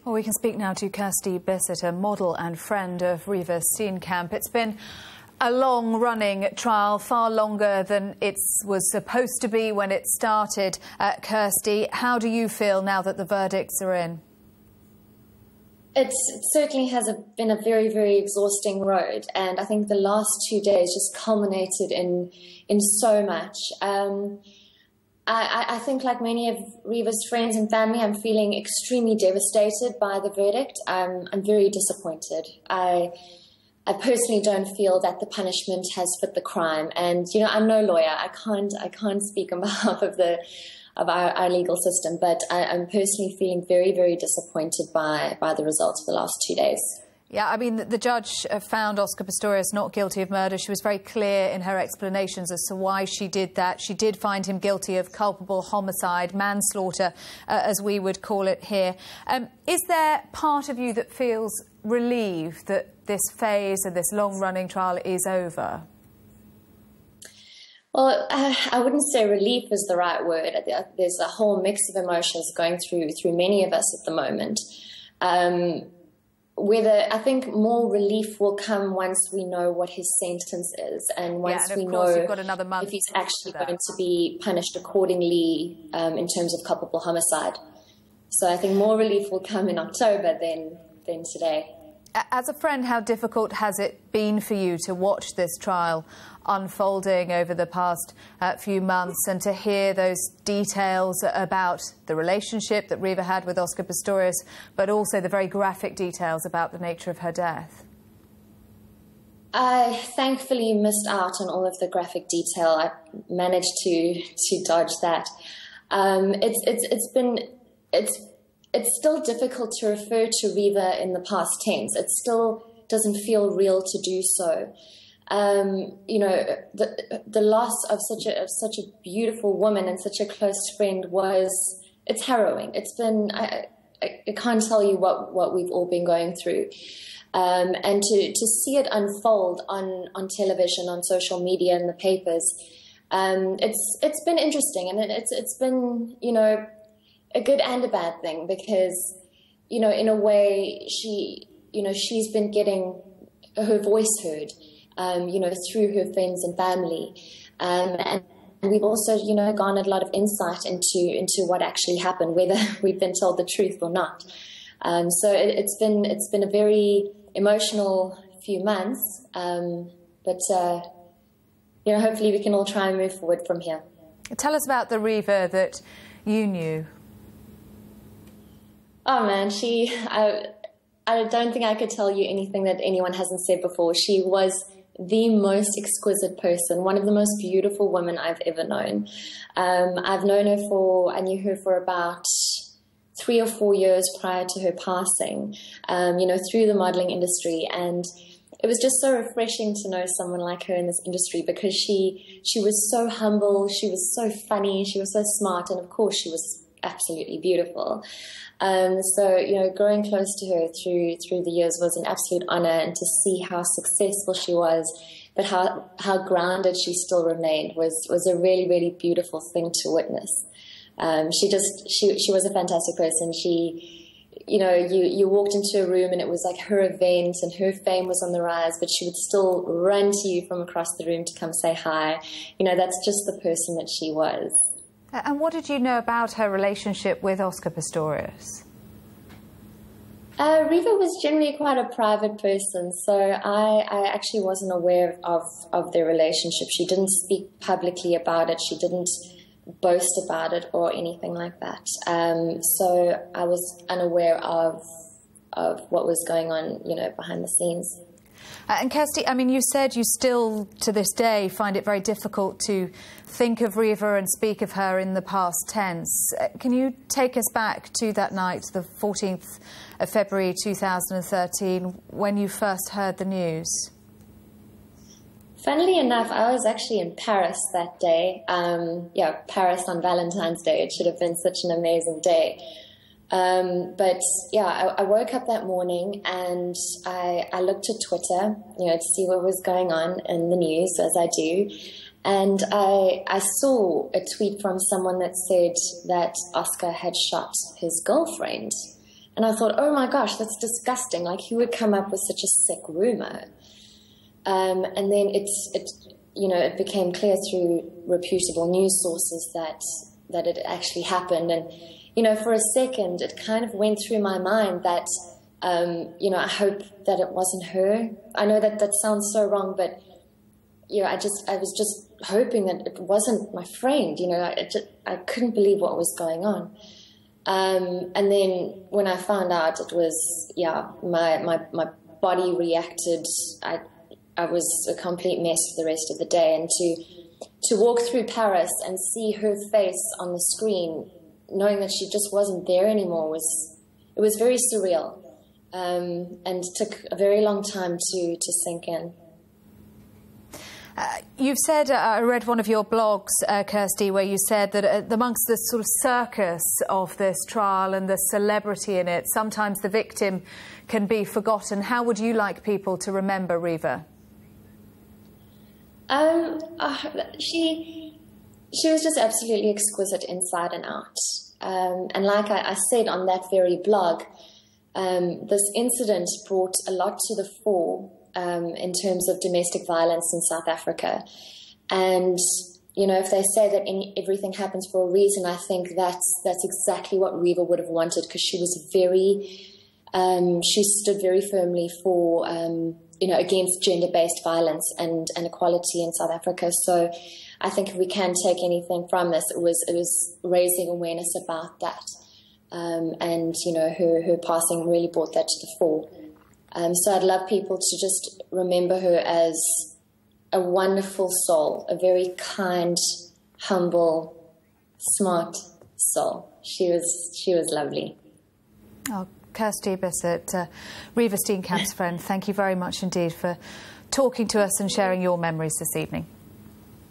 Well, we can speak now to Kirsty Bisset, a model and friend of Reeva Steenkamp. It's been a long-running trial, far longer than it was supposed to be when it started. Kirsty, how do you feel now that the verdicts are in? It certainly has been a very, very exhausting road, and I think the last 2 days just culminated in so much. I think, like many of Reeva's friends and family, I'm feeling extremely devastated by the verdict. I'm very disappointed. I personally don't feel that the punishment has fit the crime, and I'm no lawyer. I can't speak on behalf of our legal system, but I'm personally feeling very, very disappointed by the results of the last 2 days. Yeah, I mean, the judge found Oscar Pistorius not guilty of murder. She was very clear in her explanations as to why she did that. She did find him guilty of culpable homicide, manslaughter, as we would call it here. Is there part of you that feels relieved that this phase of this long-running trial is over? Well, I wouldn't say relief is the right word. There's a whole mix of emotions going through many of us at the moment. I think more relief will come once we know what his sentence is, and once we know if he's actually going to be punished accordingly in terms of culpable homicide. So I think more relief will come in October than today. As a friend, how difficult has it been for you to watch this trial unfolding over the past few months and to hear those details about the relationship that Reeva had with Oscar Pistorius, but also the very graphic details about the nature of her death? I thankfully missed out on all of the graphic detail. I managed to dodge that. It's still difficult to refer to Reeva in the past tense. It still doesn't feel real to do so. The loss of such a beautiful woman and such a close friend it's harrowing. It's been, I can't tell you what we've all been going through. And to see it unfold on television, on social media, in the papers, it's been interesting, and it's been, a good and a bad thing, because, in a way she's been getting her voice heard, through her friends and family. And we've also, garnered a lot of insight into what actually happened, whether we've been told the truth or not. So it's been a very emotional few months, but hopefully we can all try and move forward from here. Tell us about the Reeva that you knew. Oh man, I don't think I could tell you anything that anyone hasn't said before. She was the most exquisite person, one of the most beautiful women I've ever known. I knew her for about 3 or 4 years prior to her passing, through the modeling industry. And it was just so refreshing to know someone like her in this industry, because she was so humble, she was so funny, she was so smart, and of course she was absolutely beautiful. So, growing close to her through the years was an absolute honor, and to see how successful she was, but how grounded she still remained was a really, really beautiful thing to witness. She was a fantastic person. You walked into a room and it was like her event and her fame was on the rise, but she would still run to you from across the room to come say hi. That's just the person that she was. And what did you know about her relationship with Oscar Pistorius? Reeva was generally quite a private person, so I actually wasn't aware of their relationship. She didn't speak publicly about it. She didn't boast about it or anything like that. So I was unaware of what was going on, behind the scenes. And Kirsty, I mean, you said you still, to this day, find it very difficult to think of Reeva and speak of her in the past tense. Can you take us back to that night, the 14th of February 2013, when you first heard the news? Funnily enough, I was actually in Paris that day. Paris on Valentine's Day. It should have been such an amazing day. But yeah, I woke up that morning and I looked at Twitter, to see what was going on in the news, as I do. And I saw a tweet from someone that said that Oscar had shot his girlfriend. And I thought, oh my gosh, that's disgusting. Like, who would come up with such a sick rumor? And then it became clear through reputable news sources that it actually happened. And, for a second, it kind of went through my mind that, I hope that it wasn't her. I know that sounds so wrong, but, I was just hoping that it wasn't my friend. I couldn't believe what was going on. And then when I found out it was, my body reacted. I was a complete mess for the rest of the day. And to walk through Paris and see her face on the screen, knowing that she just wasn't there anymore, it was very surreal. And took a very long time to sink in. You've said, I read one of your blogs, Kirsty, where you said that amongst the sort of circus of this trial and the celebrity in it, sometimes the victim can be forgotten. How would you like people to remember Reeva? She was just absolutely exquisite inside and out. And like I said on that very blog, this incident brought a lot to the fore in terms of domestic violence in South Africa. And, if they say that everything happens for a reason, I think that's exactly what Reeva would have wanted, because she was she stood very firmly for, against gender-based violence and equality in South Africa. So I think if we can take anything from this, it was raising awareness about that. And, her passing really brought that to the fore. So I'd love people to just remember her as a wonderful soul, a very kind, humble, smart soul. She was lovely. Oh, Kirsty Bisset, Reeva Steenkamp's friend, thank you very much indeed for talking to us and sharing your memories this evening.